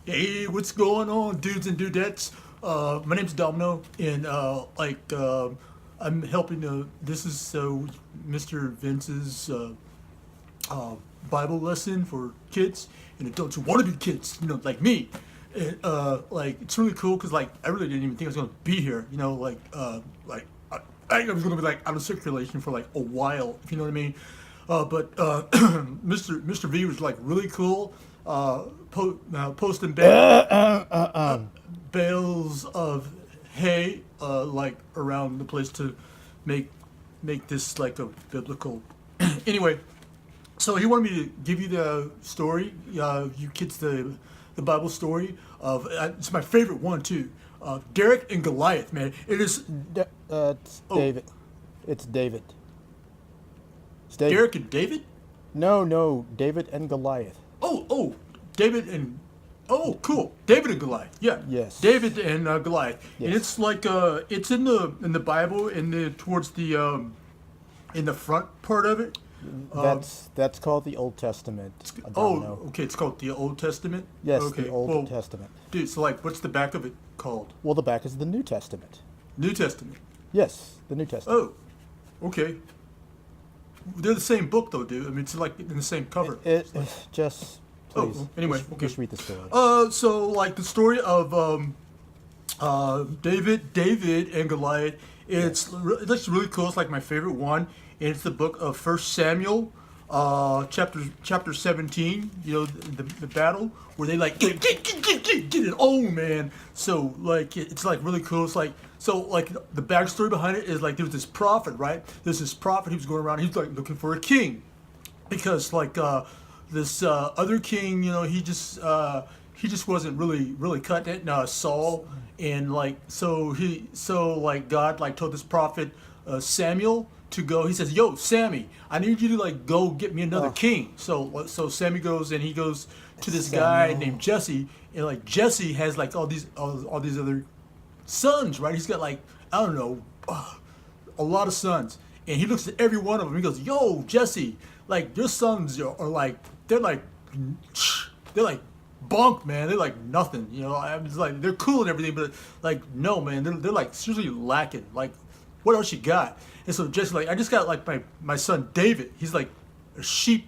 Hey, what's going on, dudes and dudettes? My name's Domino, and I'm helping. This is Mr. Vince's Bible lesson for kids and adults who want to be kids, like me. And it's really cool because I really didn't even think I was gonna be here. I was gonna be out of circulation for a while, if you know what I mean. But Mr. V was really cool. Posting bales of hay around the place to make this a biblical. Anyway, so he wanted me to give you the story, you kids, the Bible story of it's my favorite one too. Derek and Goliath, man. It is. It's David. It's David. It's David. Derek and David? No, David and Goliath. Oh, David and. Oh, cool. David and Goliath. Yeah. Yes. David and Goliath. Yes. And it's it's in the Bible towards the in the front part of it. That's called the Old Testament. Okay. It's called the Old Testament. Yes, okay. the Old Testament. Dude, so what's the back of it called? Well, the back is the New Testament. New Testament. Yes, the New Testament. Oh, okay. They're the same book though, dude. I mean, it's in the same cover. Just please. Anyway, just, okay. Just read the story. So the story of David and Goliath. It's really cool. It's my favorite one. And it's the book of First Samuel, chapter 17. The battle where they get it. Oh man! So it's really cool. It's the backstory behind it is there was this prophet, right? There's this prophet who was going around. He's looking for a king because this other king, he just wasn't really cutting it. Saul, and God told this prophet Samuel to go. He says, "Yo, Sammy, I need you to go get me another king." So Sammy goes and he goes to this guy named Jesse, and Jesse has all these other sons, right? He's got I don't know, a lot of sons, and he looks at every one of them. He goes, "Yo, Jesse, your sons are they're bunk, man. They're nothing. I was they're cool and everything, but no, man, they're seriously lacking. What else you got?" And so Jesse, I just got my son David. He's a sheep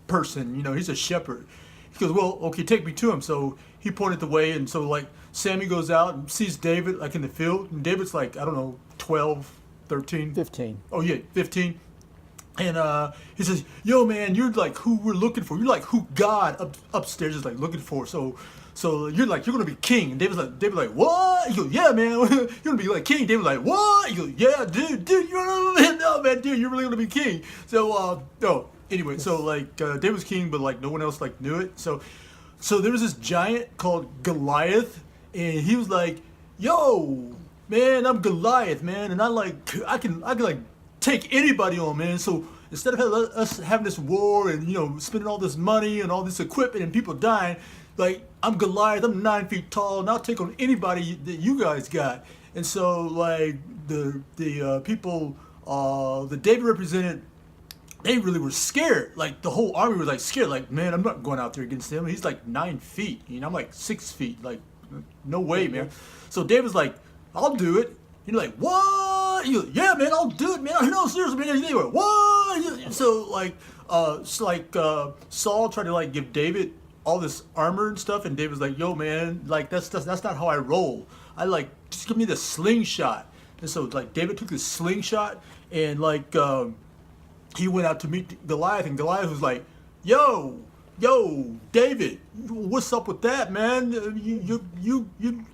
person. He's a shepherd. He goes, "Well, okay, take me to him." So he pointed the way, and so Sammy goes out and sees David in the field, and David's I don't know, 12, 13. 15. Oh yeah, 15. And he says, "Yo, man, you're who we're looking for. You're who God upstairs is looking for. So you're gonna be king." And David's like, "What?" He goes, "Yeah, man, you're gonna be king." David's like, "What?" He goes, "Yeah, dude, you're no, man, dude, you're really gonna be king." So anyway, so David was king, but no one else knew it. So there was this giant called Goliath, and he was like, "Yo, man, I'm Goliath, man, and I can take anybody on, man." So instead of us having this war and spending all this money and all this equipment and people dying, I'm Goliath. I'm 9 feet tall, and I'll take on anybody that you guys got. And so the people that David represented, they really were scared. The whole army was scared. Man, I'm not going out there against him. He's 9 feet. I'm 6 feet. No way, man. So David's "I'll do it." You're "What?" He goes, "Yeah, man, I'll do it, man. No, seriously, man." They were, "What?" So Saul tried to give David all this armor and stuff, and David's "Yo, man, that's not how I roll. I just give me the slingshot." And so David took this slingshot, and he went out to meet Goliath, and Goliath was "Yo, David, what's up with that, man? You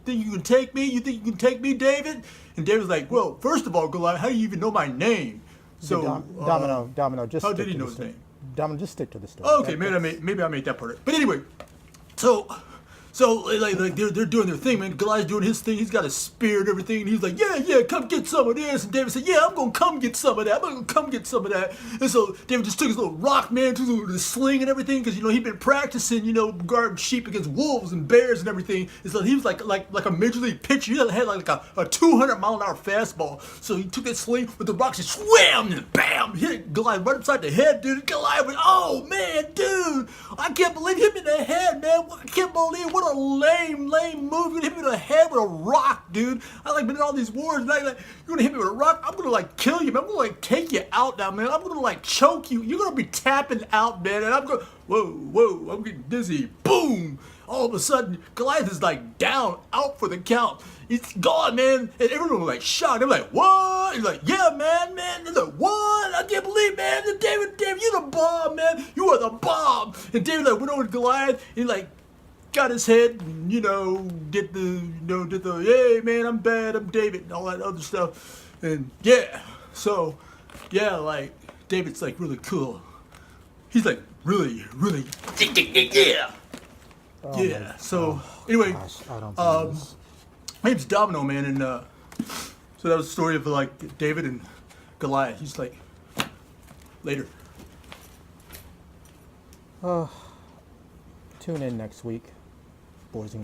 think you can take me? You think you can take me, David?" And David's "Well, first of all, Goliath, how do you even know my name?" So Domino, just how stick did he to know the his story. name? Domino, just stick to the story. Okay, maybe I made that part. But anyway, so they're doing their thing, man. Goliath's doing his thing. He's got a spear and everything. And he's "Yeah, come get some of this." And David said, "Yeah, I'm gonna come get some of that. I'm gonna come get some of that." And so David just took his little rock, man, to the sling and everything, because he'd been practicing, guarding sheep against wolves and bears and everything. And so he was like a major league pitcher. He had a 200-mile-an-hour fastball. So he took that sling with the rocks and swam and bam, hit Goliath right upside the head, dude. Goliath went, "Oh man, dude, I can't believe him in the head, man. I can't believe what what a lame move. You're gonna hit me in the head with a rock, dude. I like been in all these wars, and you're gonna hit me with a rock. I'm gonna like kill you, man. I'm gonna like take you out now, man. I'm gonna like choke you. You're gonna be tapping out, man. And I'm going, whoa, I'm getting dizzy. Boom! All of a sudden, Goliath is like down, out for the count. He's gone, man. And everyone was like shocked. They're like, what? He's like, yeah, man. They're like, what? I can't believe, man. David, you're the bomb, man. You are the bomb. And David like went over to Goliath. And he like got his head, and, did the, hey, man, I'm bad, I'm David, and all that other stuff. And yeah, so yeah, like David's like really cool. He's like really, yeah. Oh Yeah. So anyway, Gosh, I don't believe this. my name's Domino, man, and so that was the story of like David and Goliath. He's like, later. Tune in next week, boys and girls.